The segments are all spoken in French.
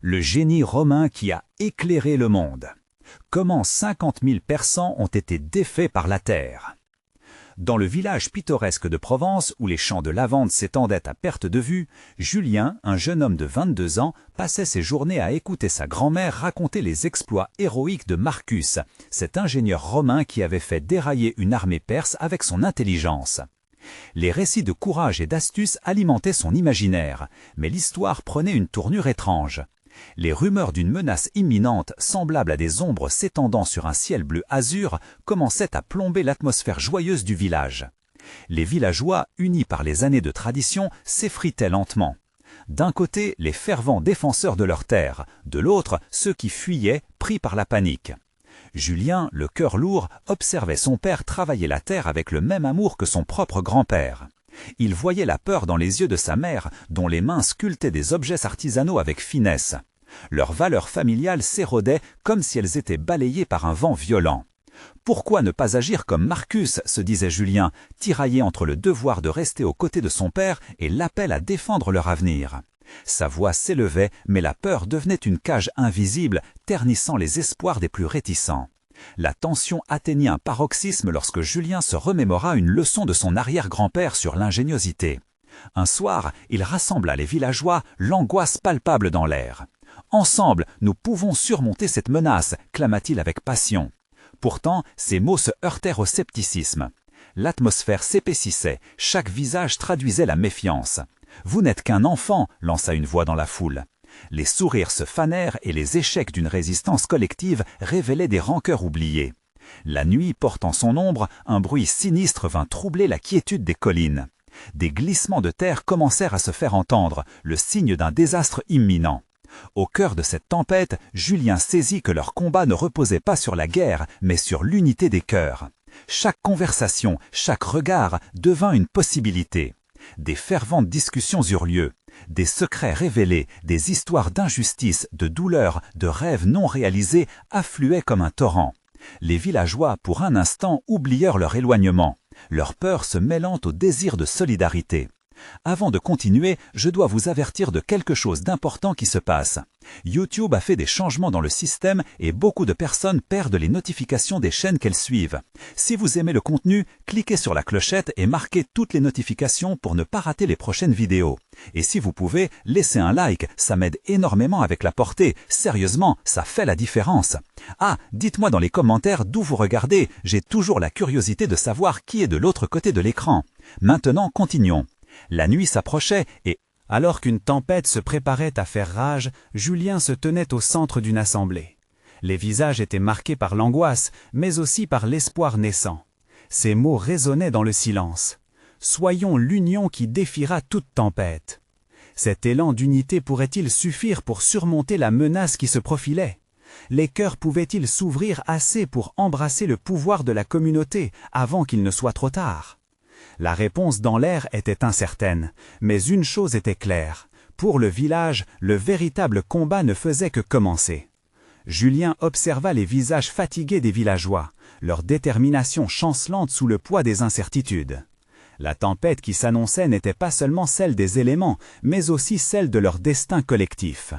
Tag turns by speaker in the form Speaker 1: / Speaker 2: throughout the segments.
Speaker 1: Le génie romain qui a éclairé le monde. Comment 50 000 Persans ont été défaits par la terre. Dans le village pittoresque de Provence, où les champs de lavande s'étendaient à perte de vue, Julien, un jeune homme de 22 ans, passait ses journées à écouter sa grand-mère raconter les exploits héroïques de Marcus, cet ingénieur romain qui avait fait dérailler une armée perse avec son intelligence. Les récits de courage et d'astuce alimentaient son imaginaire, mais l'histoire prenait une tournure étrange. Les rumeurs d'une menace imminente, semblable à des ombres s'étendant sur un ciel bleu azur, commençaient à plomber l'atmosphère joyeuse du village. Les villageois, unis par les années de tradition, s'effritaient lentement. D'un côté, les fervents défenseurs de leur terre, de l'autre, ceux qui fuyaient, pris par la panique. Julien, le cœur lourd, observait son père travailler la terre avec le même amour que son propre grand-père. Il voyait la peur dans les yeux de sa mère, dont les mains sculptaient des objets artisanaux avec finesse. Leurs valeurs familiales s'éradaient comme si elles étaient balayées par un vent violent. Pourquoi ne pas agir comme Marcus, se disait Julien, tiraillé entre le devoir de rester aux côtés de son père et l'appel à défendre leur avenir. Sa voix s'élevait, mais la peur devenait une cage invisible, ternissant les espoirs des plus réticents. La tension atteignit un paroxysme lorsque Julien se remémora une leçon de son arrière-grand-père sur l'ingéniosité. Un soir, il rassembla les villageois, l'angoisse palpable dans l'air. « Ensemble, nous pouvons surmonter cette menace », clama-t-il avec passion. Pourtant, ces mots se heurtèrent au scepticisme. L'atmosphère s'épaississait, chaque visage traduisait la méfiance. « Vous n'êtes qu'un enfant », lança une voix dans la foule. Les sourires se fanèrent et les échecs d'une résistance collective révélaient des rancœurs oubliées. La nuit portant son ombre, un bruit sinistre vint troubler la quiétude des collines. Des glissements de terre commencèrent à se faire entendre, le signe d'un désastre imminent. Au cœur de cette tempête, Julien saisit que leur combat ne reposait pas sur la guerre, mais sur l'unité des cœurs. Chaque conversation, chaque regard devint une possibilité. Des ferventes discussions eurent lieu. Des secrets révélés, des histoires d'injustice, de douleur, de rêves non réalisés affluaient comme un torrent. Les villageois, pour un instant, oublièrent leur éloignement, leur peur se mêlant au désir de solidarité. Avant de continuer, je dois vous avertir de quelque chose d'important qui se passe. YouTube a fait des changements dans le système et beaucoup de personnes perdent les notifications des chaînes qu'elles suivent. Si vous aimez le contenu, cliquez sur la clochette et marquez toutes les notifications pour ne pas rater les prochaines vidéos. Et si vous pouvez, laissez un like, ça m'aide énormément avec la portée. Sérieusement, ça fait la différence. Ah, dites-moi dans les commentaires d'où vous regardez, j'ai toujours la curiosité de savoir qui est de l'autre côté de l'écran. Maintenant, continuons. La nuit s'approchait et, alors qu'une tempête se préparait à faire rage, Julien se tenait au centre d'une assemblée. Les visages étaient marqués par l'angoisse, mais aussi par l'espoir naissant. Ces mots résonnaient dans le silence. « Soyons l'union qui défiera toute tempête ». Cet élan d'unité pourrait-il suffire pour surmonter la menace qui se profilait? Les cœurs pouvaient-ils s'ouvrir assez pour embrasser le pouvoir de la communauté avant qu'il ne soit trop tard? La réponse dans l'air était incertaine, mais une chose était claire. Pour le village, le véritable combat ne faisait que commencer. Julien observa les visages fatigués des villageois, leur détermination chancelante sous le poids des incertitudes. La tempête qui s'annonçait n'était pas seulement celle des éléments, mais aussi celle de leur destin collectif.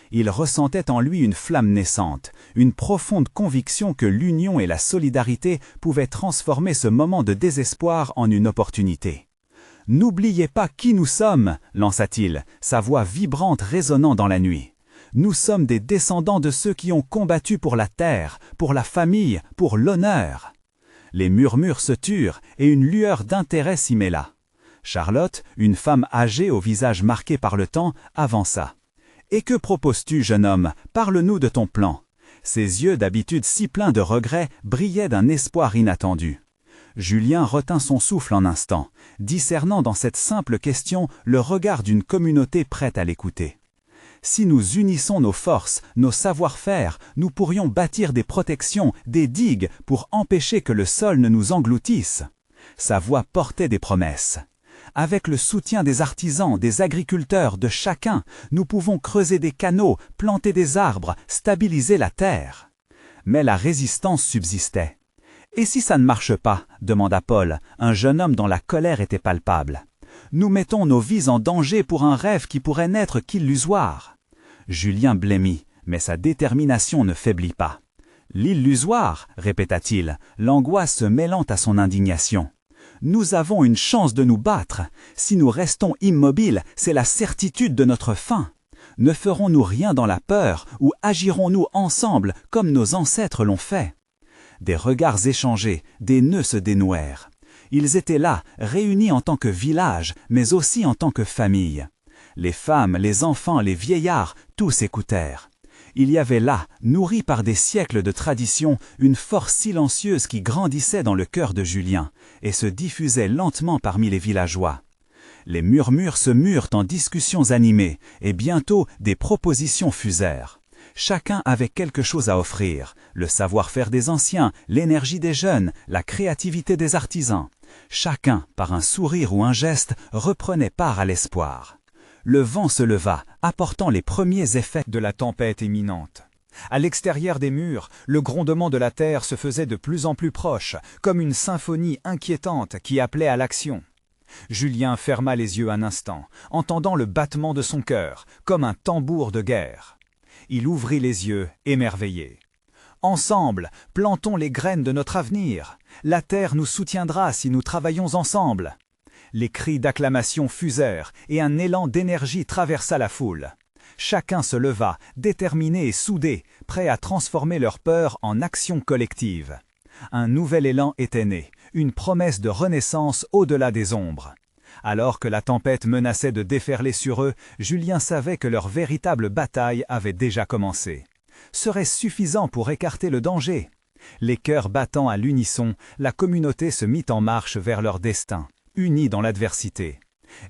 Speaker 1: Il ressentait en lui une flamme naissante, une profonde conviction que l'union et la solidarité pouvaient transformer ce moment de désespoir en une opportunité. « N'oubliez pas qui nous sommes !» lança-t-il, sa voix vibrante résonnant dans la nuit. « Nous sommes des descendants de ceux qui ont combattu pour la terre, pour la famille, pour l'honneur. » Les murmures se turent et une lueur d'intérêt s'y mêla. Charlotte, une femme âgée au visage marqué par le temps, avança. « Et que proposes-tu, jeune homme? Parle-nous de ton plan. » Ses yeux, d'habitude si pleins de regrets, brillaient d'un espoir inattendu. Julien retint son souffle un instant, discernant dans cette simple question le regard d'une communauté prête à l'écouter. Si nous unissons nos forces, nos savoir-faire, nous pourrions bâtir des protections, des digues pour empêcher que le sol ne nous engloutisse. Sa voix portait des promesses. Avec le soutien des artisans, des agriculteurs, de chacun, nous pouvons creuser des canaux, planter des arbres, stabiliser la terre. Mais la résistance subsistait. « Et si ça ne marche pas ?» demanda Paul, un jeune homme dont la colère était palpable. « Nous mettons nos vies en danger pour un rêve qui pourrait n'être qu'illusoire. » Julien blêmit, mais sa détermination ne faiblit pas. « L'illusoire » répéta-t-il, l'angoisse se mêlant à son indignation. « Nous avons une chance de nous battre. Si nous restons immobiles, c'est la certitude de notre fin. Ne ferons-nous rien dans la peur ou agirons-nous ensemble comme nos ancêtres l'ont fait ?» Des regards échangés, des nœuds se dénouèrent. Ils étaient là, réunis en tant que village, mais aussi en tant que famille. Les femmes, les enfants, les vieillards, tous écoutèrent. Il y avait là, nourri par des siècles de tradition, une force silencieuse qui grandissait dans le cœur de Julien et se diffusait lentement parmi les villageois. Les murmures se murent en discussions animées et bientôt des propositions fusèrent. Chacun avait quelque chose à offrir, le savoir-faire des anciens, l'énergie des jeunes, la créativité des artisans. Chacun, par un sourire ou un geste, reprenait part à l'espoir. Le vent se leva, apportant les premiers effets de la tempête imminente. À l'extérieur des murs, le grondement de la terre se faisait de plus en plus proche, comme une symphonie inquiétante qui appelait à l'action. Julien ferma les yeux un instant, entendant le battement de son cœur, comme un tambour de guerre. Il ouvrit les yeux, émerveillé. « Ensemble, plantons les graines de notre avenir. La terre nous soutiendra si nous travaillons ensemble. » Les cris d'acclamation fusèrent et un élan d'énergie traversa la foule. Chacun se leva, déterminé et soudé, prêt à transformer leur peur en action collective. Un nouvel élan était né, une promesse de renaissance au-delà des ombres. Alors que la tempête menaçait de déferler sur eux, Julien savait que leur véritable bataille avait déjà commencé. Serait-ce suffisant pour écarter le danger? Les cœurs battant à l'unisson, la communauté se mit en marche vers leur destin, unis dans l'adversité.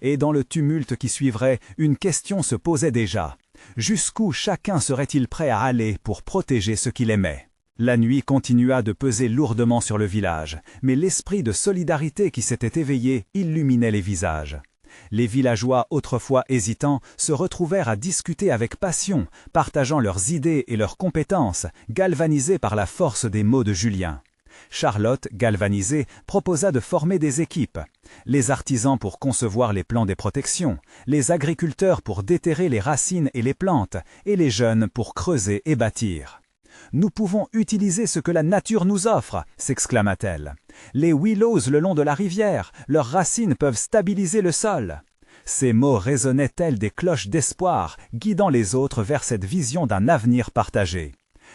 Speaker 1: Et dans le tumulte qui suivrait, une question se posait déjà. Jusqu'où chacun serait-il prêt à aller pour protéger ce qu'il aimait? La nuit continua de peser lourdement sur le village, mais l'esprit de solidarité qui s'était éveillé illuminait les visages. Les villageois, autrefois hésitants, se retrouvèrent à discuter avec passion, partageant leurs idées et leurs compétences, galvanisés par la force des mots de Julien. Charlotte, galvanisée, proposa de former des équipes. Les artisans pour concevoir les plans des protections, les agriculteurs pour déterrer les racines et les plantes, et les jeunes pour creuser et bâtir. « Nous pouvons utiliser ce que la nature nous offre !» s'exclama-t-elle. « Les willows le long de la rivière, leurs racines peuvent stabiliser le sol. » Ces mots résonnaient tels des cloches d'espoir, guidant les autres vers cette vision d'un avenir partagé.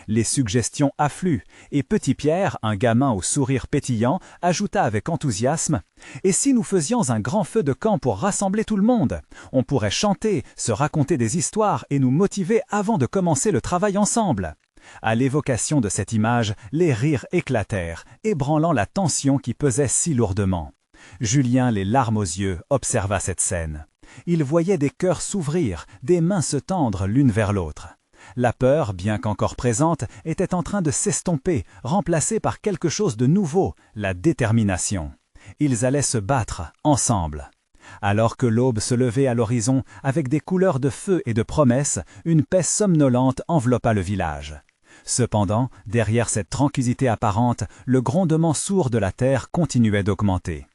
Speaker 1: Les suggestions affluent, et Petit Pierre, un gamin au sourire pétillant, ajouta avec enthousiasme « Et si nous faisions un grand feu de camp pour rassembler tout le monde? On pourrait chanter, se raconter des histoires et nous motiver avant de commencer le travail ensemble. » À l'évocation de cette image, les rires éclatèrent, ébranlant la tension qui pesait si lourdement. Julien, les larmes aux yeux, observa cette scène. Il voyait des cœurs s'ouvrir, des mains se tendre l'une vers l'autre. La peur, bien qu'encore présente, était en train de s'estomper, remplacée par quelque chose de nouveau, la détermination. Ils allaient se battre, ensemble. Alors que l'aube se levait à l'horizon, avec des couleurs de feu et de promesses, une paix somnolente enveloppa le village. Cependant, derrière cette tranquillité apparente, le grondement sourd de la terre continuait d'augmenter.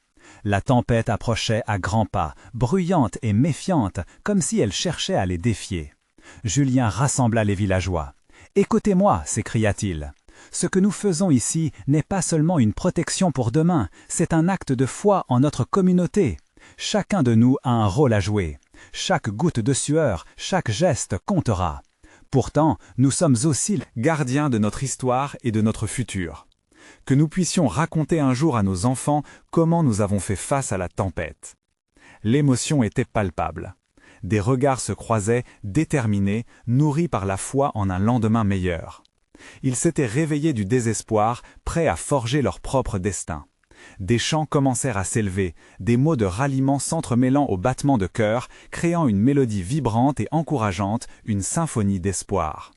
Speaker 1: La tempête approchait à grands pas, bruyante et méfiante, comme si elle cherchait à les défier. Julien rassembla les villageois. « Écoutez-moi » s'écria-t-il. « Ce que nous faisons ici n'est pas seulement une protection pour demain, c'est un acte de foi en notre communauté. Chacun de nous a un rôle à jouer. Chaque goutte de sueur, chaque geste comptera. Pourtant, nous sommes aussi gardiens de notre histoire et de notre futur. Que nous puissions raconter un jour à nos enfants comment nous avons fait face à la tempête. » L'émotion était palpable. Des regards se croisaient, déterminés, nourris par la foi en un lendemain meilleur. Ils s'étaient réveillés du désespoir, prêts à forger leur propre destin. Des chants commencèrent à s'élever, des mots de ralliement s'entremêlant aux battements de cœur, créant une mélodie vibrante et encourageante, une symphonie d'espoir.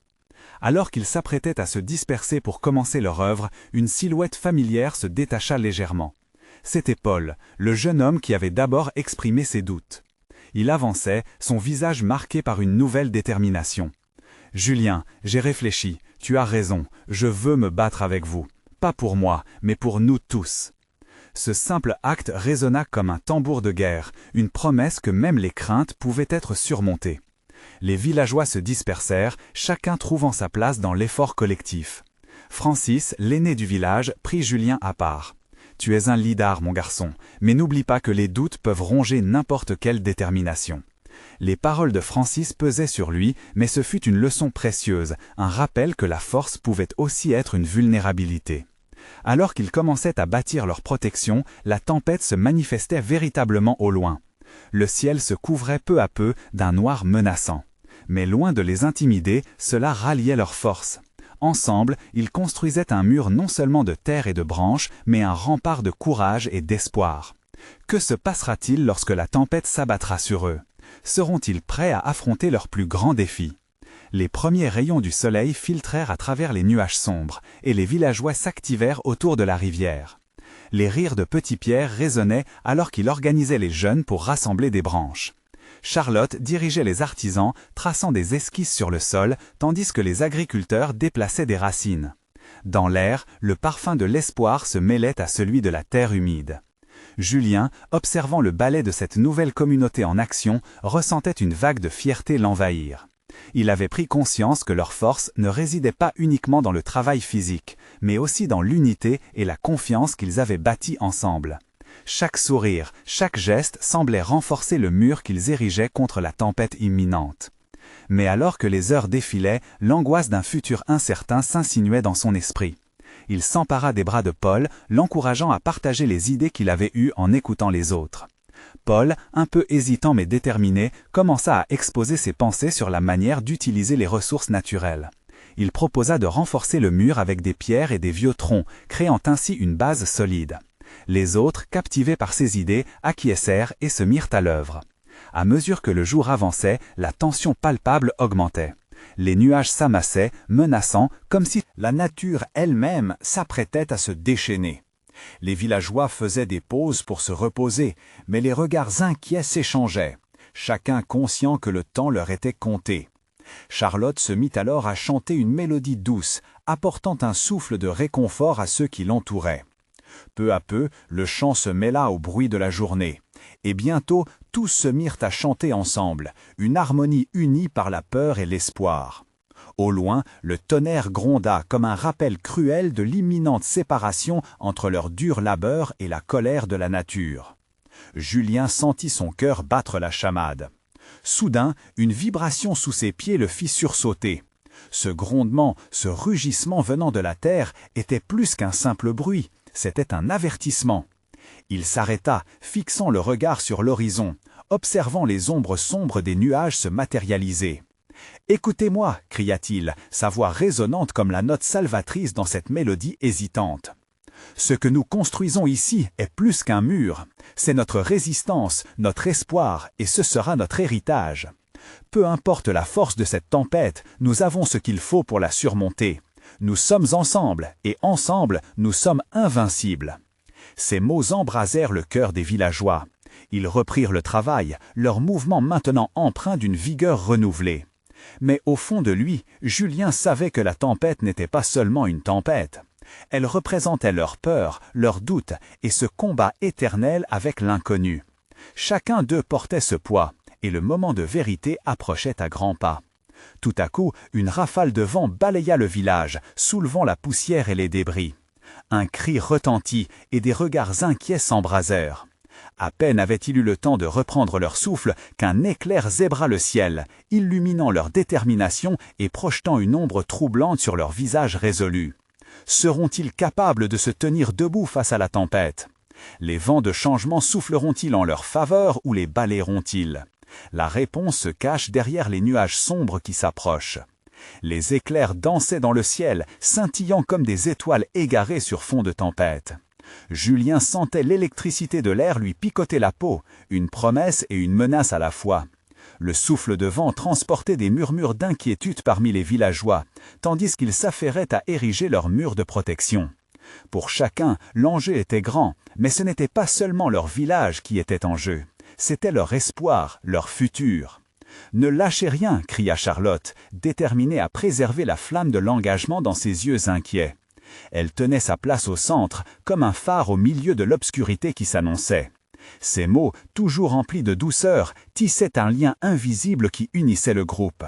Speaker 1: Alors qu'ils s'apprêtaient à se disperser pour commencer leur œuvre, une silhouette familière se détacha légèrement. C'était Paul, le jeune homme qui avait d'abord exprimé ses doutes. Il avançait, son visage marqué par une nouvelle détermination. « Julien, j'ai réfléchi, tu as raison, je veux me battre avec vous. Pas pour moi, mais pour nous tous. » Ce simple acte résonna comme un tambour de guerre, une promesse que même les craintes pouvaient être surmontées. Les villageois se dispersèrent, chacun trouvant sa place dans l'effort collectif. Francis, l'aîné du village, prit Julien à part. « Tu es un lidar, mon garçon, mais n'oublie pas que les doutes peuvent ronger n'importe quelle détermination. » Les paroles de Francis pesaient sur lui, mais ce fut une leçon précieuse, un rappel que la force pouvait aussi être une vulnérabilité. Alors qu'ils commençaient à bâtir leur protection, la tempête se manifestait véritablement au loin. Le ciel se couvrait peu à peu d'un noir menaçant. Mais loin de les intimider, cela ralliait leurs forces. Ensemble, ils construisaient un mur non seulement de terre et de branches, mais un rempart de courage et d'espoir. Que se passera-t-il lorsque la tempête s'abattra sur eux? Seront-ils prêts à affronter leurs plus grands défis? Les premiers rayons du soleil filtrèrent à travers les nuages sombres, et les villageois s'activèrent autour de la rivière. Les rires de Petit Pierre résonnaient alors qu'il organisait les jeunes pour rassembler des branches. Charlotte dirigeait les artisans, traçant des esquisses sur le sol, tandis que les agriculteurs déplaçaient des racines. Dans l'air, le parfum de l'espoir se mêlait à celui de la terre humide. Julien, observant le ballet de cette nouvelle communauté en action, ressentait une vague de fierté l'envahir. Il avait pris conscience que leur force ne résidait pas uniquement dans le travail physique, mais aussi dans l'unité et la confiance qu'ils avaient bâtie ensemble. Chaque sourire, chaque geste semblait renforcer le mur qu'ils érigeaient contre la tempête imminente. Mais alors que les heures défilaient, l'angoisse d'un futur incertain s'insinuait dans son esprit. Il s'empara des bras de Paul, l'encourageant à partager les idées qu'il avait eues en écoutant les autres. Paul, un peu hésitant mais déterminé, commença à exposer ses pensées sur la manière d'utiliser les ressources naturelles. Il proposa de renforcer le mur avec des pierres et des vieux troncs, créant ainsi une base solide. Les autres, captivés par ces idées, acquiescèrent et se mirent à l'œuvre. À mesure que le jour avançait, la tension palpable augmentait. Les nuages s'amassaient, menaçant, comme si la nature elle-même s'apprêtait à se déchaîner. Les villageois faisaient des pauses pour se reposer, mais les regards inquiets s'échangeaient, chacun conscient que le temps leur était compté. Charlotte se mit alors à chanter une mélodie douce, apportant un souffle de réconfort à ceux qui l'entouraient. Peu à peu, le chant se mêla au bruit de la journée, et bientôt tous se mirent à chanter ensemble, une harmonie unie par la peur et l'espoir. Au loin, le tonnerre gronda comme un rappel cruel de l'imminente séparation entre leur dur labeur et la colère de la nature. Julien sentit son cœur battre la chamade. Soudain, une vibration sous ses pieds le fit sursauter. Ce grondement, ce rugissement venant de la terre était plus qu'un simple bruit, c'était un avertissement. Il s'arrêta, fixant le regard sur l'horizon, observant les ombres sombres des nuages se matérialiser. « Écoutez-moi » cria-t-il, sa voix résonnante comme la note salvatrice dans cette mélodie hésitante. « Ce que nous construisons ici est plus qu'un mur. C'est notre résistance, notre espoir, et ce sera notre héritage. Peu importe la force de cette tempête, nous avons ce qu'il faut pour la surmonter. Nous sommes ensemble, et ensemble, nous sommes invincibles. » Ces mots embrasèrent le cœur des villageois. Ils reprirent le travail, leur mouvement maintenant empreint d'une vigueur renouvelée. Mais au fond de lui, Julien savait que la tempête n'était pas seulement une tempête. Elle représentait leur peur, leurs doutes et ce combat éternel avec l'inconnu. Chacun d'eux portait ce poids, et le moment de vérité approchait à grands pas. Tout à coup, une rafale de vent balaya le village, soulevant la poussière et les débris. Un cri retentit et des regards inquiets s'embrasèrent. À peine avaient-ils eu le temps de reprendre leur souffle qu'un éclair zébra le ciel, illuminant leur détermination et projetant une ombre troublante sur leurs visages résolus. Seront-ils capables de se tenir debout face à la tempête? Les vents de changement souffleront-ils en leur faveur ou les balayeront-ils? La réponse se cache derrière les nuages sombres qui s'approchent. Les éclairs dansaient dans le ciel, scintillant comme des étoiles égarées sur fond de tempête. Julien sentait l'électricité de l'air lui picoter la peau, une promesse et une menace à la fois. Le souffle de vent transportait des murmures d'inquiétude parmi les villageois, tandis qu'ils s'affairaient à ériger leurs murs de protection. Pour chacun, l'enjeu était grand, mais ce n'était pas seulement leur village qui était en jeu, c'était leur espoir, leur futur. « Ne lâchez rien » cria Charlotte, déterminée à préserver la flamme de l'engagement dans ses yeux inquiets. Elle tenait sa place au centre, comme un phare au milieu de l'obscurité qui s'annonçait. Ces mots, toujours remplis de douceur, tissaient un lien invisible qui unissait le groupe.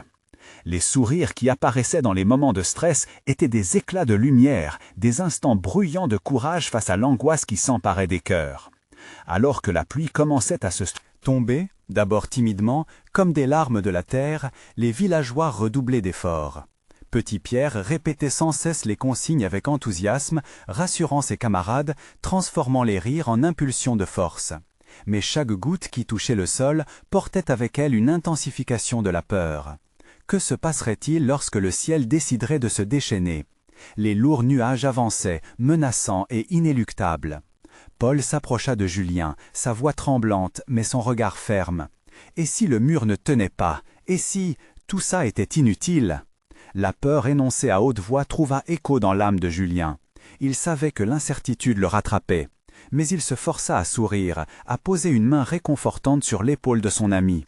Speaker 1: Les sourires qui apparaissaient dans les moments de stress étaient des éclats de lumière, des instants bruyants de courage face à l'angoisse qui s'emparait des cœurs. Alors que la pluie commençait à se tomber, d'abord timidement, comme des larmes de la terre, les villageois redoublaient d'efforts. Petit Pierre répétait sans cesse les consignes avec enthousiasme, rassurant ses camarades, transformant les rires en impulsions de force. Mais chaque goutte qui touchait le sol portait avec elle une intensification de la peur. Que se passerait-il lorsque le ciel déciderait de se déchaîner? Les lourds nuages avançaient, menaçants et inéluctables. Paul s'approcha de Julien, sa voix tremblante, mais son regard ferme. Et si le mur ne tenait pas? Et si tout ça était inutile? La peur énoncée à haute voix trouva écho dans l'âme de Julien. Il savait que l'incertitude le rattrapait. Mais il se força à sourire, à poser une main réconfortante sur l'épaule de son ami.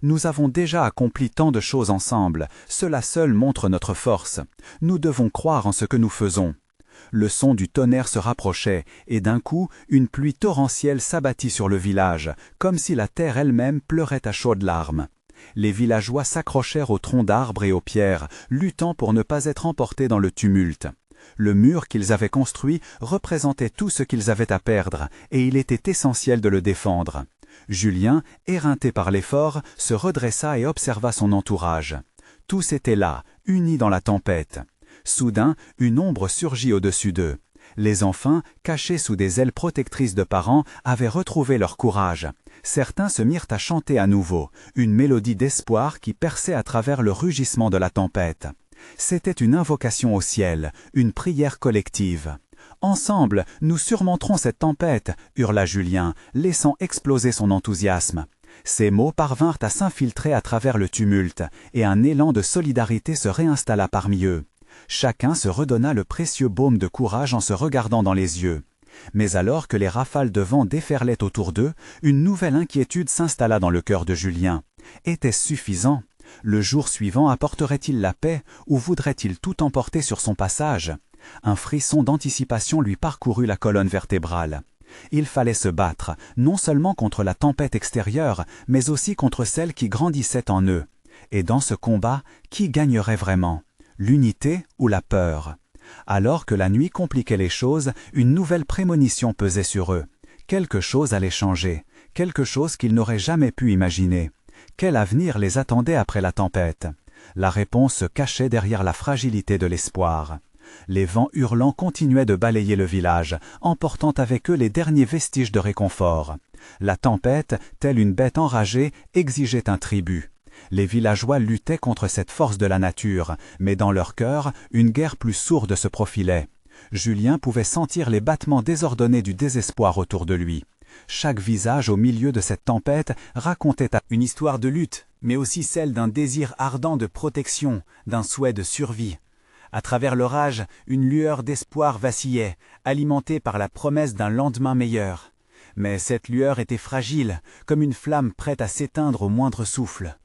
Speaker 1: Nous avons déjà accompli tant de choses ensemble, cela seul montre notre force. Nous devons croire en ce que nous faisons. Le son du tonnerre se rapprochait, et d'un coup, une pluie torrentielle s'abattit sur le village, comme si la terre elle-même pleurait à chaudes larmes. Les villageois s'accrochèrent aux troncs d'arbres et aux pierres, luttant pour ne pas être emportés dans le tumulte. Le mur qu'ils avaient construit représentait tout ce qu'ils avaient à perdre, et il était essentiel de le défendre. Julien, éreinté par l'effort, se redressa et observa son entourage. Tous étaient là, unis dans la tempête. Soudain, une ombre surgit au-dessus d'eux. Les enfants, cachés sous des ailes protectrices de parents, avaient retrouvé leur courage. Certains se mirent à chanter à nouveau, une mélodie d'espoir qui perçait à travers le rugissement de la tempête. C'était une invocation au ciel, une prière collective. « Ensemble, nous surmonterons cette tempête » hurla Julien, laissant exploser son enthousiasme. Ces mots parvinrent à s'infiltrer à travers le tumulte, et un élan de solidarité se réinstalla parmi eux. Chacun se redonna le précieux baume de courage en se regardant dans les yeux. Mais alors que les rafales de vent déferlaient autour d'eux, une nouvelle inquiétude s'installa dans le cœur de Julien. Était-ce suffisant? Le jour suivant apporterait-il la paix ou voudrait-il tout emporter sur son passage? Un frisson d'anticipation lui parcourut la colonne vertébrale. Il fallait se battre, non seulement contre la tempête extérieure, mais aussi contre celle qui grandissait en eux. Et dans ce combat, qui gagnerait vraiment? L'unité ou la peur? Alors que la nuit compliquait les choses, une nouvelle prémonition pesait sur eux. Quelque chose allait changer, quelque chose qu'ils n'auraient jamais pu imaginer. Quel avenir les attendait après la tempête? La réponse se cachait derrière la fragilité de l'espoir. Les vents hurlants continuaient de balayer le village, emportant avec eux les derniers vestiges de réconfort. La tempête, telle une bête enragée, exigeait un tribut. Les villageois luttaient contre cette force de la nature, mais dans leur cœur, une guerre plus sourde se profilait. Julien pouvait sentir les battements désordonnés du désespoir autour de lui. Chaque visage au milieu de cette tempête racontait une histoire de lutte, mais aussi celle d'un désir ardent de protection, d'un souhait de survie. À travers l'orage, une lueur d'espoir vacillait, alimentée par la promesse d'un lendemain meilleur. Mais cette lueur était fragile, comme une flamme prête à s'éteindre au moindre souffle.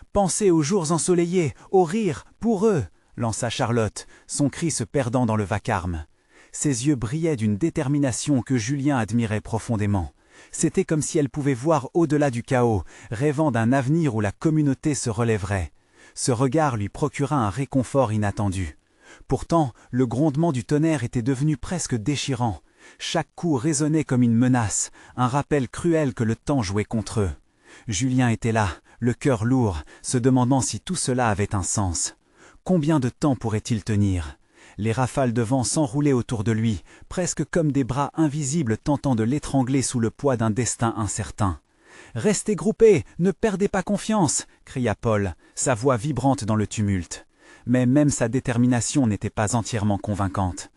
Speaker 1: « Pensez aux jours ensoleillés, aux rires, pour eux !» lança Charlotte, son cri se perdant dans le vacarme. Ses yeux brillaient d'une détermination que Julien admirait profondément. C'était comme si elle pouvait voir au-delà du chaos, rêvant d'un avenir où la communauté se relèverait. Ce regard lui procura un réconfort inattendu. Pourtant, le grondement du tonnerre était devenu presque déchirant. Chaque coup résonnait comme une menace, un rappel cruel que le temps jouait contre eux. Julien était là, le cœur lourd, se demandant si tout cela avait un sens. Combien de temps pourrait-il tenir? Les rafales de vent s'enroulaient autour de lui, presque comme des bras invisibles tentant de l'étrangler sous le poids d'un destin incertain. « Restez groupés, ne perdez pas confiance !» cria Paul, sa voix vibrante dans le tumulte. Mais même sa détermination n'était pas entièrement convaincante.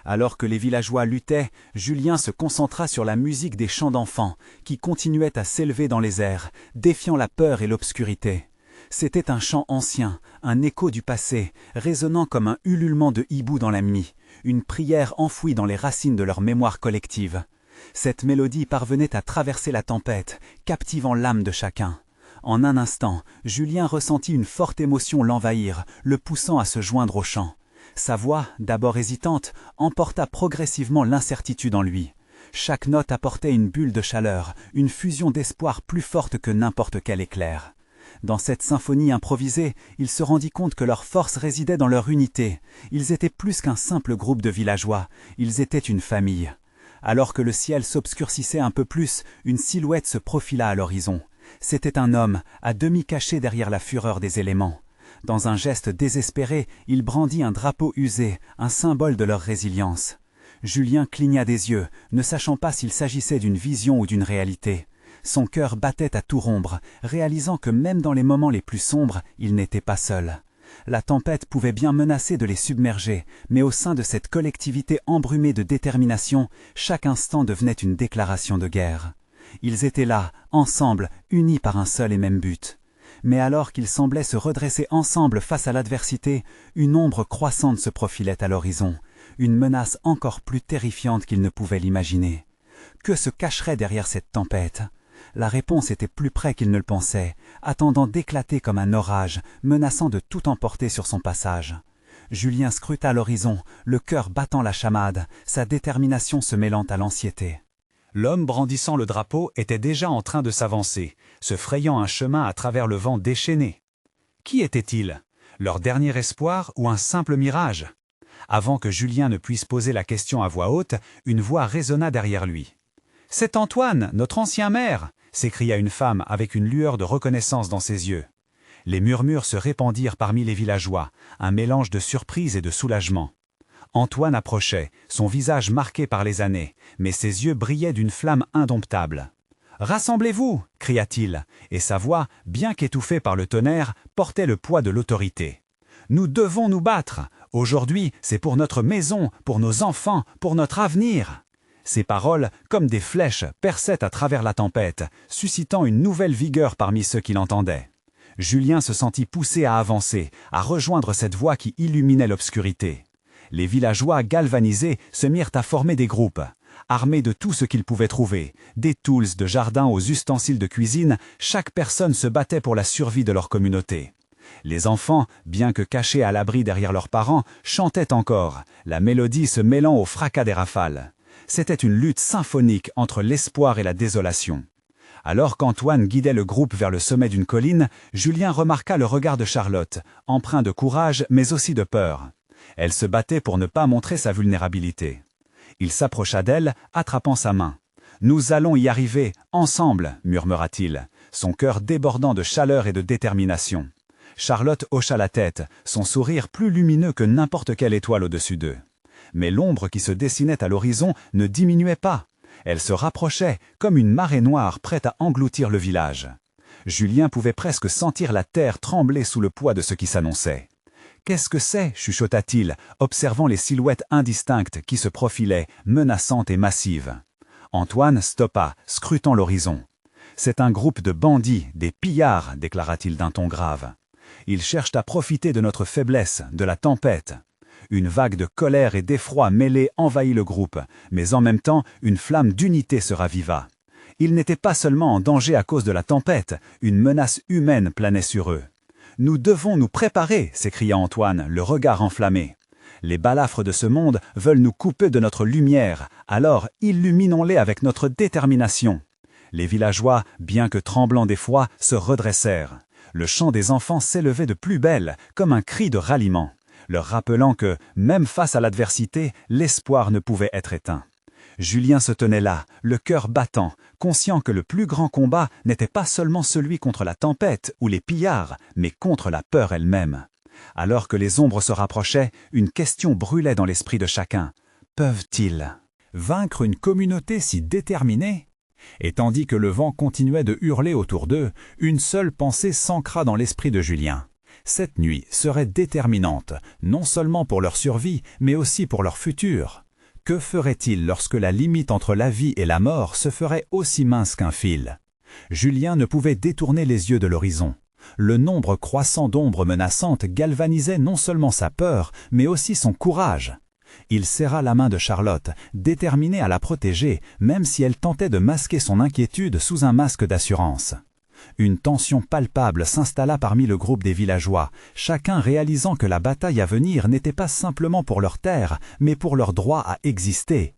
Speaker 1: Alors que les villageois luttaient, Julien se concentra sur la musique des chants d'enfants, qui continuaient à s'élever dans les airs, défiant la peur et l'obscurité. C'était un chant ancien, un écho du passé, résonnant comme un ululement de hibou dans la nuit, une prière enfouie dans les racines de leur mémoire collective. Cette mélodie parvenait à traverser la tempête, captivant l'âme de chacun. En un instant, Julien ressentit une forte émotion l'envahir, le poussant à se joindre au chant. Sa voix, d'abord hésitante, emporta progressivement l'incertitude en lui. Chaque note apportait une bulle de chaleur, une fusion d'espoir plus forte que n'importe quel éclair. Dans cette symphonie improvisée, il se rendit compte que leur force résidait dans leur unité. Ils étaient plus qu'un simple groupe de villageois, ils étaient une famille. Alors que le ciel s'obscurcissait un peu plus, une silhouette se profila à l'horizon. C'était un homme, à demi caché derrière la fureur des éléments. Dans un geste désespéré, il brandit un drapeau usé, un symbole de leur résilience. Julien cligna des yeux, ne sachant pas s'il s'agissait d'une vision ou d'une réalité. Son cœur battait à tout rompre, réalisant que même dans les moments les plus sombres, il n'était pas seul. La tempête pouvait bien menacer de les submerger, mais au sein de cette collectivité embrumée de détermination, chaque instant devenait une déclaration de guerre. Ils étaient là, ensemble, unis par un seul et même but. Mais alors qu'ils semblaient se redresser ensemble face à l'adversité, une ombre croissante se profilait à l'horizon, une menace encore plus terrifiante qu'ils ne pouvaient l'imaginer. Que se cacherait derrière cette tempête ? La réponse était plus près qu'il ne le pensait, attendant d'éclater comme un orage, menaçant de tout emporter sur son passage. Julien scruta l'horizon, le cœur battant la chamade, sa détermination se mêlant à l'anxiété. L'homme brandissant le drapeau était déjà en train de s'avancer, se frayant un chemin à travers le vent déchaîné. Qui était-il? Leur dernier espoir ou un simple mirage? Avant que Julien ne puisse poser la question à voix haute, une voix résonna derrière lui. « C'est Antoine, notre ancien maire !» s'écria une femme avec une lueur de reconnaissance dans ses yeux. Les murmures se répandirent parmi les villageois, un mélange de surprise et de soulagement. Antoine approchait, son visage marqué par les années, mais ses yeux brillaient d'une flamme indomptable. « Rassemblez-vous !» cria-t-il, et sa voix, bien qu'étouffée par le tonnerre, portait le poids de l'autorité. « Nous devons nous battre. Aujourd'hui, c'est pour notre maison, pour nos enfants, pour notre avenir. » Ces paroles, comme des flèches, perçaient à travers la tempête, suscitant une nouvelle vigueur parmi ceux qui l'entendaient. Julien se sentit poussé à avancer, à rejoindre cette voix qui illuminait l'obscurité. Les villageois, galvanisés, se mirent à former des groupes. Armés de tout ce qu'ils pouvaient trouver, des tools de jardin aux ustensiles de cuisine, chaque personne se battait pour la survie de leur communauté. Les enfants, bien que cachés à l'abri derrière leurs parents, chantaient encore, la mélodie se mêlant au fracas des rafales. C'était une lutte symphonique entre l'espoir et la désolation. Alors qu'Antoine guidait le groupe vers le sommet d'une colline, Julien remarqua le regard de Charlotte, empreint de courage mais aussi de peur. Elle se battait pour ne pas montrer sa vulnérabilité. Il s'approcha d'elle, attrapant sa main. « Nous allons y arriver, ensemble !» murmura-t-il, son cœur débordant de chaleur et de détermination. Charlotte hocha la tête, son sourire plus lumineux que n'importe quelle étoile au-dessus d'eux. Mais l'ombre qui se dessinait à l'horizon ne diminuait pas. Elle se rapprochait, comme une marée noire prête à engloutir le village. Julien pouvait presque sentir la terre trembler sous le poids de ce qui s'annonçait. « Qu'est-ce que c'est » chuchota-t-il, observant les silhouettes indistinctes qui se profilaient, menaçantes et massives. Antoine stoppa, scrutant l'horizon. « C'est un groupe de bandits, des pillards » déclara-t-il d'un ton grave. « Ils cherchent à profiter de notre faiblesse, de la tempête. » Une vague de colère et d'effroi mêlés envahit le groupe, mais en même temps, une flamme d'unité se raviva. Ils n'étaient pas seulement en danger à cause de la tempête, une menace humaine planait sur eux. « Nous devons nous préparer » s'écria Antoine, le regard enflammé. « Les balafres de ce monde veulent nous couper de notre lumière, alors illuminons-les avec notre détermination. » Les villageois, bien que tremblants d'effroi, se redressèrent. Le chant des enfants s'élevait de plus belle, comme un cri de ralliement, leur rappelant que, même face à l'adversité, l'espoir ne pouvait être éteint. Julien se tenait là, le cœur battant, conscient que le plus grand combat n'était pas seulement celui contre la tempête ou les pillards, mais contre la peur elle-même. Alors que les ombres se rapprochaient, une question brûlait dans l'esprit de chacun. Peuvent-ils vaincre une communauté si déterminée ? Et tandis que le vent continuait de hurler autour d'eux, une seule pensée s'ancra dans l'esprit de Julien. Cette nuit serait déterminante, non seulement pour leur survie, mais aussi pour leur futur. Que ferait-il lorsque la limite entre la vie et la mort se ferait aussi mince qu'un fil? Julien ne pouvait détourner les yeux de l'horizon. Le nombre croissant d'ombres menaçantes galvanisait non seulement sa peur, mais aussi son courage. Il serra la main de Charlotte, déterminé à la protéger, même si elle tentait de masquer son inquiétude sous un masque d'assurance. Une tension palpable s'installa parmi le groupe des villageois, chacun réalisant que la bataille à venir n'était pas simplement pour leur terre, mais pour leur droit à exister.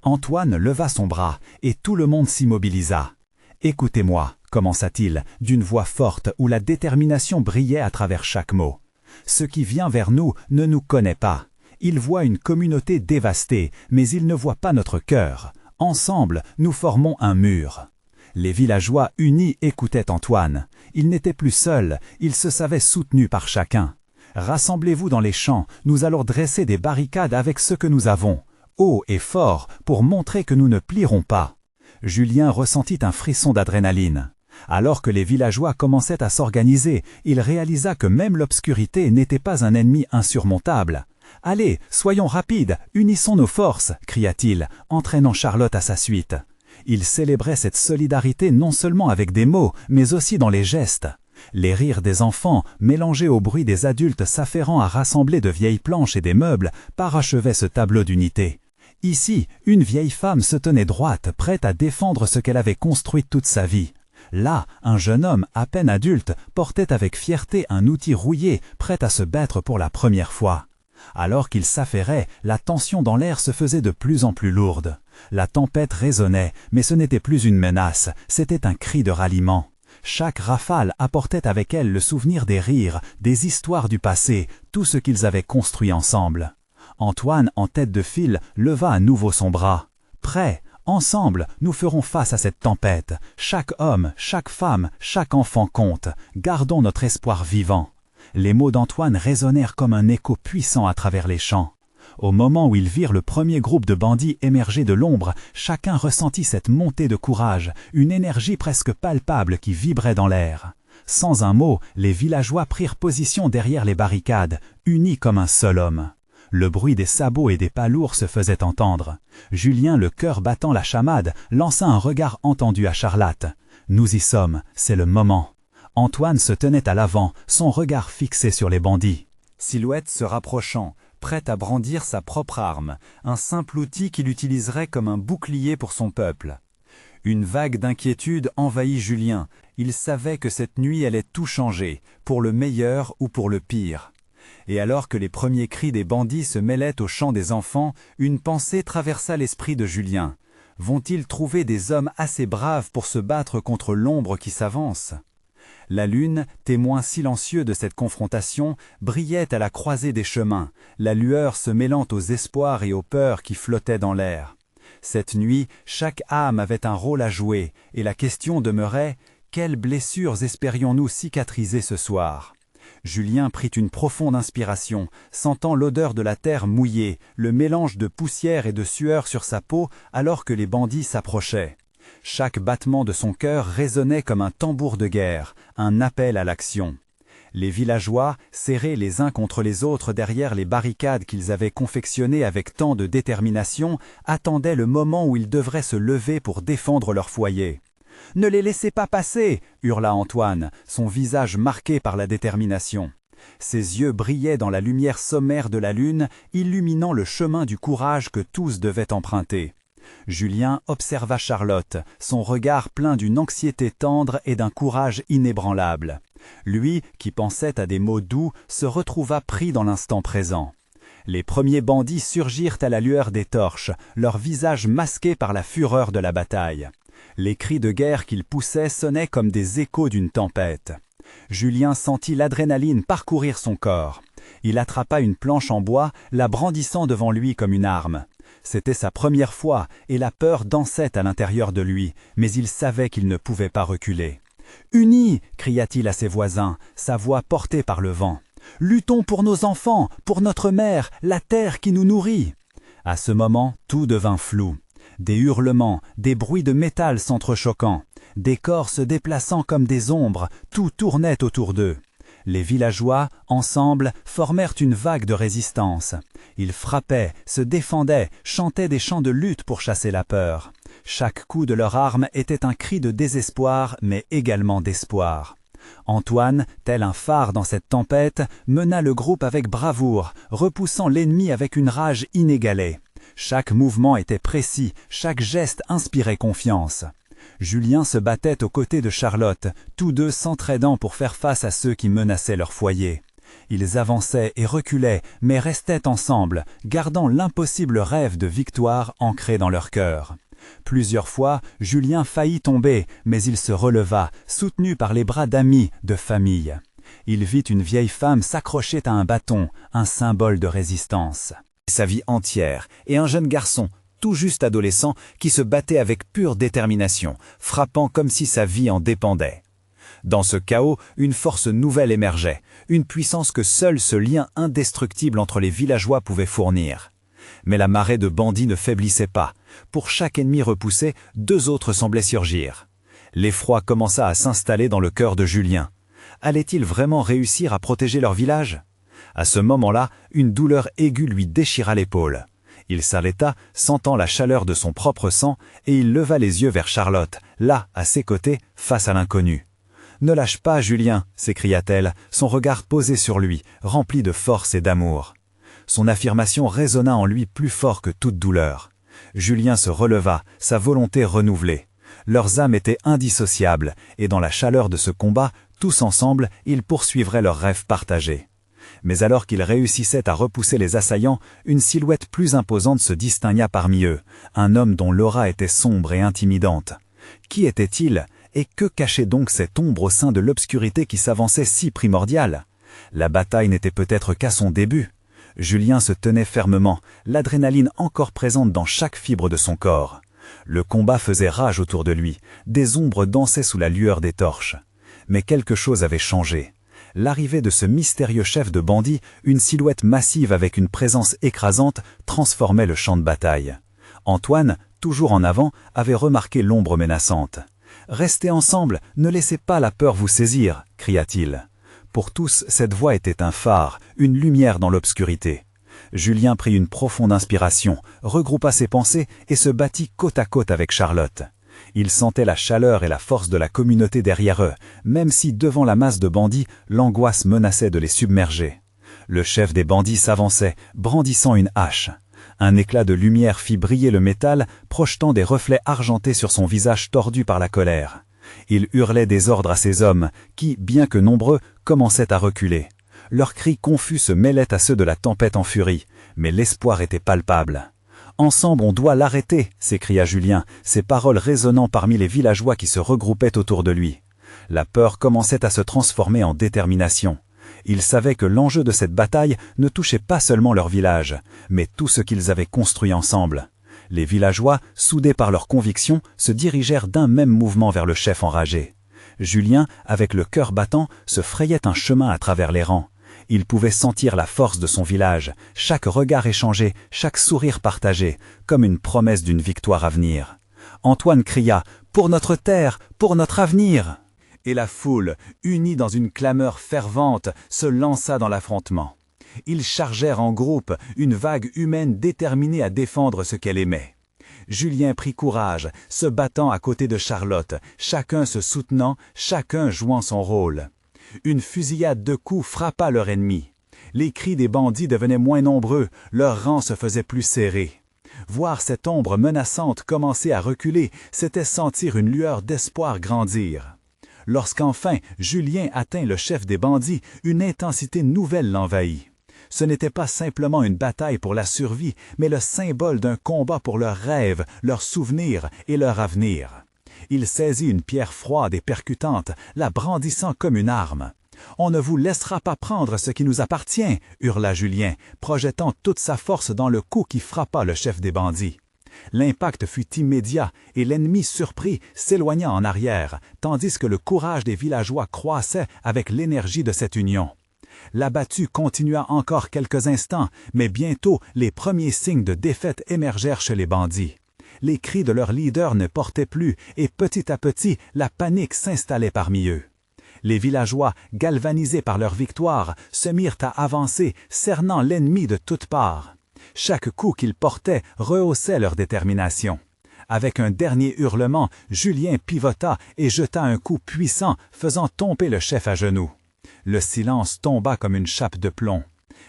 Speaker 1: Antoine leva son bras et tout le monde s'immobilisa. « Écoutez-moi » commença-t-il, d'une voix forte où la détermination brillait à travers chaque mot. « Ce qui vient vers nous ne nous connaît pas. Il voit une communauté dévastée, mais il ne voit pas notre cœur. Ensemble, nous formons un mur. » Les villageois unis écoutaient Antoine. Il n'était plus seul, il se savait soutenu par chacun. « Rassemblez-vous dans les champs, nous allons dresser des barricades avec ce que nous avons, haut et fort, pour montrer que nous ne plierons pas. » Julien ressentit un frisson d'adrénaline. Alors que les villageois commençaient à s'organiser, il réalisa que même l'obscurité n'était pas un ennemi insurmontable. « Allez, soyons rapides, unissons nos forces !» cria-t-il, entraînant Charlotte à sa suite. Il célébrait cette solidarité non seulement avec des mots, mais aussi dans les gestes. Les rires des enfants, mélangés au bruit des adultes s'affairant à rassembler de vieilles planches et des meubles, parachevaient ce tableau d'unité. Ici, une vieille femme se tenait droite, prête à défendre ce qu'elle avait construit toute sa vie. Là, un jeune homme, à peine adulte, portait avec fierté un outil rouillé, prêt à se battre pour la première fois. Alors qu'ils s'affairaient, la tension dans l'air se faisait de plus en plus lourde. La tempête résonnait, mais ce n'était plus une menace, c'était un cri de ralliement. Chaque rafale apportait avec elle le souvenir des rires, des histoires du passé, tout ce qu'ils avaient construit ensemble. Antoine, en tête de file, leva à nouveau son bras. « Prêts, ensemble, nous ferons face à cette tempête. Chaque homme, chaque femme, chaque enfant compte. Gardons notre espoir vivant. » Les mots d'Antoine résonnèrent comme un écho puissant à travers les champs. Au moment où ils virent le premier groupe de bandits émerger de l'ombre, chacun ressentit cette montée de courage, une énergie presque palpable qui vibrait dans l'air. Sans un mot, les villageois prirent position derrière les barricades, unis comme un seul homme. Le bruit des sabots et des pas lourds se faisait entendre. Julien, le cœur battant la chamade, lança un regard entendu à Charlotte. « Nous y sommes, c'est le moment. » Antoine se tenait à l'avant, son regard fixé sur les bandits. Silhouette se rapprochant, prête à brandir sa propre arme, un simple outil qu'il utiliserait comme un bouclier pour son peuple. Une vague d'inquiétude envahit Julien. Il savait que cette nuit allait tout changer, pour le meilleur ou pour le pire. Et alors que les premiers cris des bandits se mêlaient au chant des enfants, une pensée traversa l'esprit de Julien. Vont-ils trouver des hommes assez braves pour se battre contre l'ombre qui s'avance ? La lune, témoin silencieux de cette confrontation, brillait à la croisée des chemins, la lueur se mêlant aux espoirs et aux peurs qui flottaient dans l'air. Cette nuit, chaque âme avait un rôle à jouer, et la question demeurait « Quelles blessures espérions-nous cicatriser ce soir ?» Julien prit une profonde inspiration, sentant l'odeur de la terre mouillée, le mélange de poussière et de sueur sur sa peau alors que les bandits s'approchaient. Chaque battement de son cœur résonnait comme un tambour de guerre, un appel à l'action. Les villageois, serrés les uns contre les autres derrière les barricades qu'ils avaient confectionnées avec tant de détermination, attendaient le moment où ils devraient se lever pour défendre leur foyer. « Ne les laissez pas passer !» hurla Antoine, son visage marqué par la détermination. Ses yeux brillaient dans la lumière sommaire de la lune, illuminant le chemin du courage que tous devaient emprunter. Julien observa Charlotte, son regard plein d'une anxiété tendre et d'un courage inébranlable. Lui, qui pensait à des mots doux, se retrouva pris dans l'instant présent. Les premiers bandits surgirent à la lueur des torches, leurs visages masqués par la fureur de la bataille. Les cris de guerre qu'ils poussaient sonnaient comme des échos d'une tempête. Julien sentit l'adrénaline parcourir son corps. Il attrapa une planche en bois, la brandissant devant lui comme une arme. C'était sa première fois et la peur dansait à l'intérieur de lui, mais il savait qu'il ne pouvait pas reculer. « Unis !» cria-t-il à ses voisins, sa voix portée par le vent. « Luttons pour nos enfants, pour notre mère, la terre qui nous nourrit !» À ce moment, tout devint flou. Des hurlements, des bruits de métal s'entrechoquant, des corps se déplaçant comme des ombres, tout tournait autour d'eux. Les villageois, ensemble, formèrent une vague de résistance. Ils frappaient, se défendaient, chantaient des chants de lutte pour chasser la peur. Chaque coup de leur arme était un cri de désespoir, mais également d'espoir. Antoine, tel un phare dans cette tempête, mena le groupe avec bravoure, repoussant l'ennemi avec une rage inégalée. Chaque mouvement était précis, chaque geste inspirait confiance. Julien se battait aux côtés de Charlotte, tous deux s'entraidant pour faire face à ceux qui menaçaient leur foyer. Ils avançaient et reculaient, mais restaient ensemble, gardant l'impossible rêve de victoire ancré dans leur cœur. Plusieurs fois, Julien faillit tomber, mais il se releva, soutenu par les bras d'amis, de famille. Il vit une vieille femme s'accrocher à un bâton, un symbole de résistance. Sa vie entière, et un jeune garçon, tout juste adolescent, qui se battait avec pure détermination, frappant comme si sa vie en dépendait. Dans ce chaos, une force nouvelle émergeait, une puissance que seul ce lien indestructible entre les villageois pouvait fournir. Mais la marée de bandits ne faiblissait pas. Pour chaque ennemi repoussé, deux autres semblaient surgir. L'effroi commença à s'installer dans le cœur de Julien. Allait-il vraiment réussir à protéger leur village? À ce moment-là, une douleur aiguë lui déchira l'épaule. Il s'arrêta, sentant la chaleur de son propre sang, et il leva les yeux vers Charlotte, là, à ses côtés, face à l'inconnu. « Ne lâche pas, Julien !» s'écria-t-elle, son regard posé sur lui, rempli de force et d'amour. Son affirmation résonna en lui plus fort que toute douleur. Julien se releva, sa volonté renouvelée. Leurs âmes étaient indissociables, et dans la chaleur de ce combat, tous ensemble, ils poursuivraient leurs rêves partagés. Mais alors qu'ils réussissaient à repousser les assaillants, une silhouette plus imposante se distingua parmi eux, un homme dont l'aura était sombre et intimidante. Qui était-il, et que cachait donc cette ombre au sein de l'obscurité qui s'avançait si primordiale? La bataille n'était peut-être qu'à son début. Julien se tenait fermement, l'adrénaline encore présente dans chaque fibre de son corps. Le combat faisait rage autour de lui, des ombres dansaient sous la lueur des torches. Mais quelque chose avait changé. L'arrivée de ce mystérieux chef de bandits, une silhouette massive avec une présence écrasante, transformait le champ de bataille. Antoine, toujours en avant, avait remarqué l'ombre menaçante. « Restez ensemble, ne laissez pas la peur vous saisir !» cria-t-il. Pour tous, cette voix était un phare, une lumière dans l'obscurité. Julien prit une profonde inspiration, regroupa ses pensées et se battit côte à côte avec Charlotte. Il sentait la chaleur et la force de la communauté derrière eux, même si devant la masse de bandits, l'angoisse menaçait de les submerger. Le chef des bandits s'avançait, brandissant une hache. Un éclat de lumière fit briller le métal, projetant des reflets argentés sur son visage tordu par la colère. Il hurlait des ordres à ses hommes, qui, bien que nombreux, commençaient à reculer. Leurs cris confus se mêlaient à ceux de la tempête en furie, mais l'espoir était palpable. « Ensemble, on doit l'arrêter !» s'écria Julien, ses paroles résonnant parmi les villageois qui se regroupaient autour de lui. La peur commençait à se transformer en détermination. Ils savaient que l'enjeu de cette bataille ne touchait pas seulement leur village, mais tout ce qu'ils avaient construit ensemble. Les villageois, soudés par leurs convictions, se dirigèrent d'un même mouvement vers le chef enragé. Julien, avec le cœur battant, se frayait un chemin à travers les rangs. Il pouvait sentir la force de son village, chaque regard échangé, chaque sourire partagé, comme une promesse d'une victoire à venir. Antoine cria « Pour notre terre, pour notre avenir !» Et la foule, unie dans une clameur fervente, se lança dans l'affrontement. Ils chargèrent en groupe, une vague humaine déterminée à défendre ce qu'elle aimait. Julien prit courage, se battant à côté de Charlotte, chacun se soutenant, chacun jouant son rôle. Une fusillade de coups frappa leur ennemi. Les cris des bandits devenaient moins nombreux, leurs rangs se faisaient plus serrés. Voir cette ombre menaçante commencer à reculer, c'était sentir une lueur d'espoir grandir. Lorsqu'enfin Julien atteint le chef des bandits, une intensité nouvelle l'envahit. Ce n'était pas simplement une bataille pour la survie, mais le symbole d'un combat pour leurs rêves, leurs souvenirs et leur avenir. Il saisit une pierre froide et percutante, la brandissant comme une arme. « On ne vous laissera pas prendre ce qui nous appartient !» hurla Julien, projetant toute sa force dans le coup qui frappa le chef des bandits. L'impact fut immédiat et l'ennemi surpris s'éloigna en arrière, tandis que le courage des villageois croissait avec l'énergie de cette union. L'abattu continua encore quelques instants, mais bientôt les premiers signes de défaite émergèrent chez les bandits. Les cris de leur leader ne portaient plus et petit à petit, la panique s'installait parmi eux. Les villageois, galvanisés par leur victoire, se mirent à avancer, cernant l'ennemi de toutes parts. Chaque coup qu'ils portaient rehaussait leur détermination. Avec un dernier hurlement, Julien pivota et jeta un coup puissant, faisant tomber le chef à genoux. Le silence tomba comme une chape de plomb.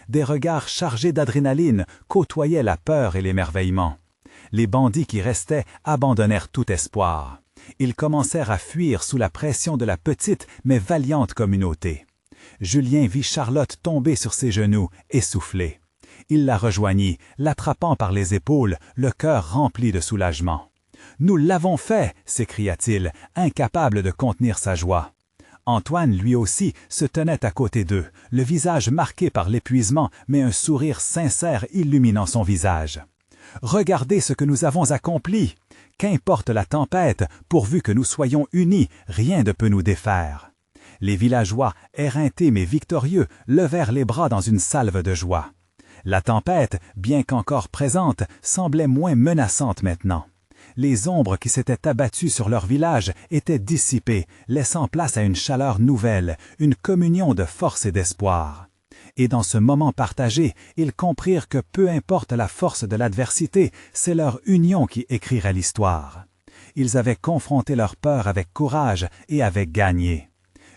Speaker 1: Des regards chargés d'adrénaline côtoyaient la peur et l'émerveillement. Les bandits qui restaient abandonnèrent tout espoir. Ils commencèrent à fuir sous la pression de la petite mais valiante communauté. Julien vit Charlotte tomber sur ses genoux, essoufflée. Il la rejoignit, l'attrapant par les épaules, le cœur rempli de soulagement. « Nous l'avons fait !» s'écria-t-il, incapable de contenir sa joie. Antoine, lui aussi, se tenait à côté d'eux, le visage marqué par l'épuisement, mais un sourire sincère illuminant son visage. « Regardez ce que nous avons accompli! Qu'importe la tempête, pourvu que nous soyons unis, rien ne peut nous défaire. » Les villageois, éreintés mais victorieux, levèrent les bras dans une salve de joie. La tempête, bien qu'encore présente, semblait moins menaçante maintenant. Les ombres qui s'étaient abattues sur leur village étaient dissipées, laissant place à une chaleur nouvelle, une communion de force et d'espoir. Et dans ce moment partagé, ils comprirent que peu importe la force de l'adversité, c'est leur union qui écrirait l'histoire. Ils avaient confronté leur peur avec courage et avaient gagné.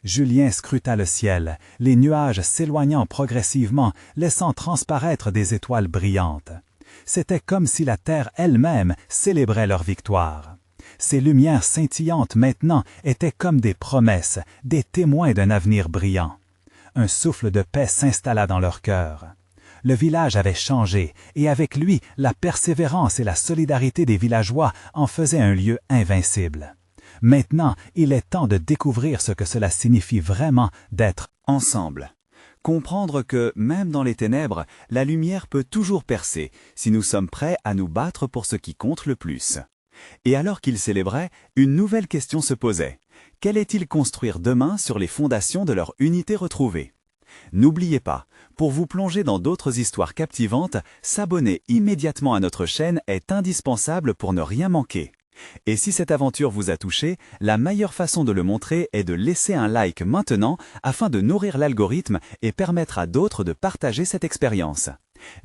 Speaker 1: Julien scruta le ciel, les nuages s'éloignant progressivement, laissant transparaître des étoiles brillantes. C'était comme si la terre elle-même célébrait leur victoire. Ces lumières scintillantes maintenant étaient comme des promesses, des témoins d'un avenir brillant. Un souffle de paix s'installa dans leur cœur. Le village avait changé, et avec lui, la persévérance et la solidarité des villageois en faisaient un lieu invincible. Maintenant, il est temps de découvrir ce que cela signifie vraiment d'être ensemble. Comprendre que, même dans les ténèbres, la lumière peut toujours percer si nous sommes prêts à nous battre pour ce qui compte le plus. Et alors qu'ils célébraient, une nouvelle question se posait. Qu'allaient-ils construire demain sur les fondations de leur unité retrouvée? N'oubliez pas, pour vous plonger dans d'autres histoires captivantes, s'abonner immédiatement à notre chaîne est indispensable pour ne rien manquer. Et si cette aventure vous a touché, la meilleure façon de le montrer est de laisser un like maintenant afin de nourrir l'algorithme et permettre à d'autres de partager cette expérience.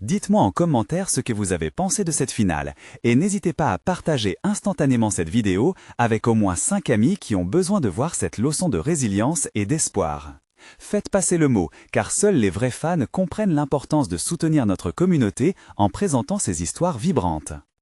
Speaker 1: Dites-moi en commentaire ce que vous avez pensé de cette finale et n'hésitez pas à partager instantanément cette vidéo avec au moins 5 amis qui ont besoin de voir cette leçon de résilience et d'espoir. Faites passer le mot, car seuls les vrais fans comprennent l'importance de soutenir notre communauté en présentant ces histoires vibrantes.